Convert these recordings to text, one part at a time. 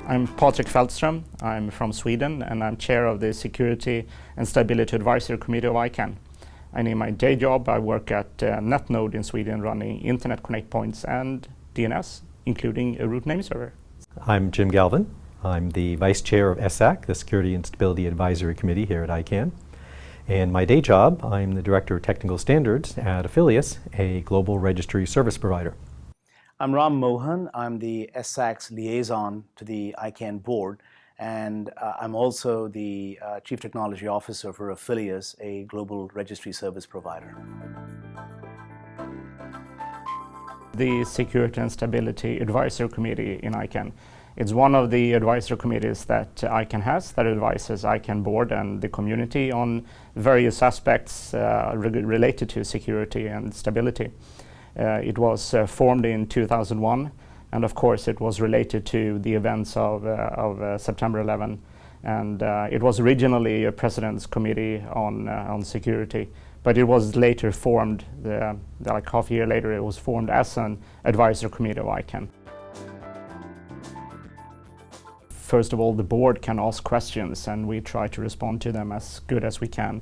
I'm Patrik Feldström. I'm from Sweden and I'm chair of the Security and Stability Advisory Committee of ICANN. And in my day job I work at NetNode in Sweden running Internet Connect Points and DNS, including a root name server. I'm Jim Galvin. I'm the Vice Chair of SSAC, the Security and Stability Advisory Committee here at ICANN. And my day job, I'm the Director of Technical Standards at Affilius, a global registry service provider. I'm Ram Mohan. I'm the SSAC's liaison to the ICANN Board, and I'm also the Chief Technology Officer for Affilius, a global registry service provider. The Security and Stability Advisory Committee in ICANN. It's one of the advisory committees that ICANN has that advises ICANN Board and the community on various aspects related to security and stability. It was formed in 2001, and of course it was related to the events of September 11. And it was originally a President's Committee on Security, but it was later formed, like half a year later, it was formed as an advisory committee of ICANN. First of all, the board can ask questions and we try to respond to them as good as we can.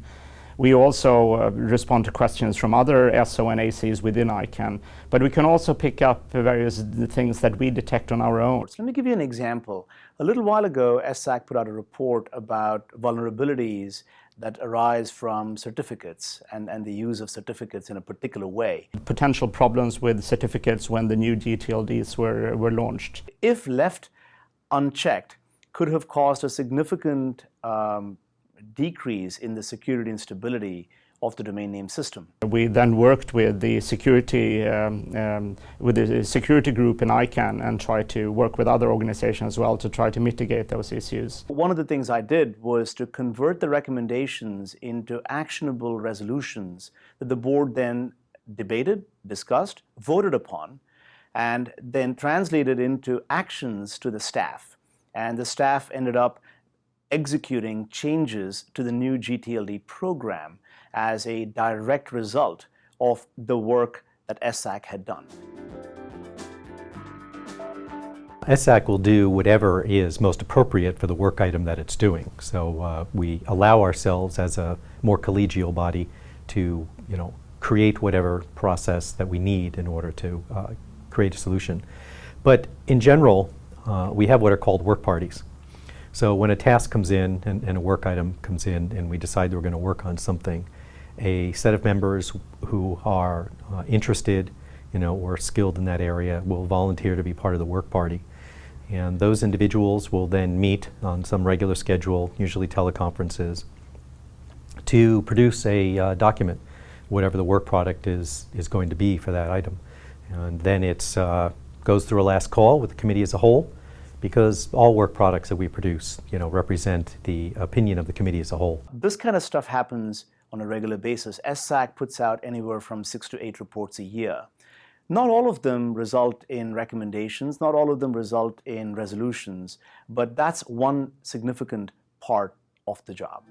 We also respond to questions from other SO and ACs within ICANN, but we can also pick up various things that we detect on our own. Let me give you an example. A little while ago, SSAC put out a report about vulnerabilities that arise from certificates and the use of certificates in a particular way. Potential problems with certificates when the new GTLDs were launched. If left unchecked, could have caused a significant decrease in the security and stability of the domain name system. We then worked with the security group in ICANN and tried to work with other organizations as well to try to mitigate those issues. One of the things I did was to convert the recommendations into actionable resolutions that the board then debated, discussed, voted upon, and then translated into actions to the staff. And the staff ended up executing changes to the new GTLD program as a direct result of the work that SSAC had done. SSAC will do whatever is most appropriate for the work item that it's doing. So we allow ourselves as a more collegial body to, create whatever process that we need in order to create a solution. But in general, we have what are called work parties. So when a task comes in and a work item comes in and we decide we're going to work on something, a set of members who are interested, or skilled in that area will volunteer to be part of the work party. And those individuals will then meet on some regular schedule, usually teleconferences, to produce a document, whatever the work product is going to be for that item. And then it goes through a last call with the committee as a whole, because all work products that we produce, represent the opinion of the committee as a whole. This kind of stuff happens on a regular basis. SSAC puts out anywhere from 6 to 8 reports a year. Not all of them result in recommendations, not all of them result in resolutions, but that's one significant part of the job.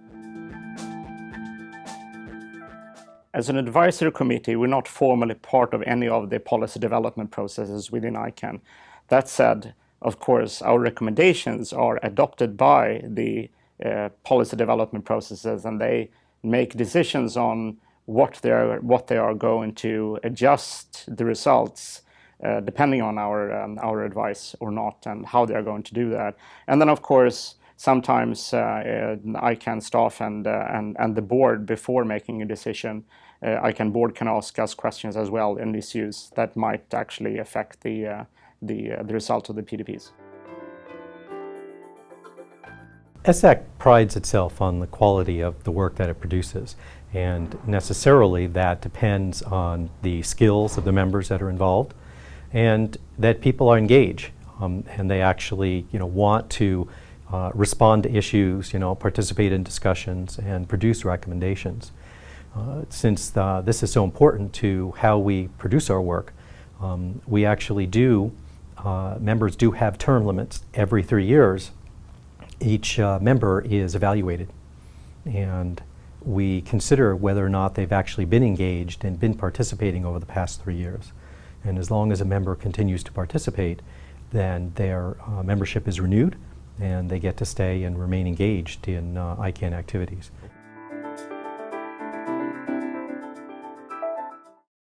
As an advisory committee, we're not formally part of any of the policy development processes within ICANN. That said, of course, our recommendations are adopted by the policy development processes, and they make decisions on what they are going to adjust the results depending on our advice or not, and how they are going to do that. And then, of course, sometimes ICANN staff and the board, before making a decision, ICANN board can ask us questions as well in issues that might actually affect the result of the PDPs. SSAC prides itself on the quality of the work that it produces, and necessarily that depends on the skills of the members that are involved, and that people are engaged, and they actually want to respond to issues, participate in discussions, and produce recommendations. Since this is so important to how we produce our work, we actually members do have term limits. Every 3 years, each member is evaluated, and we consider whether or not they've actually been engaged and been participating over the past 3 years. And as long as a member continues to participate, then their membership is renewed and they get to stay and remain engaged in ICANN activities.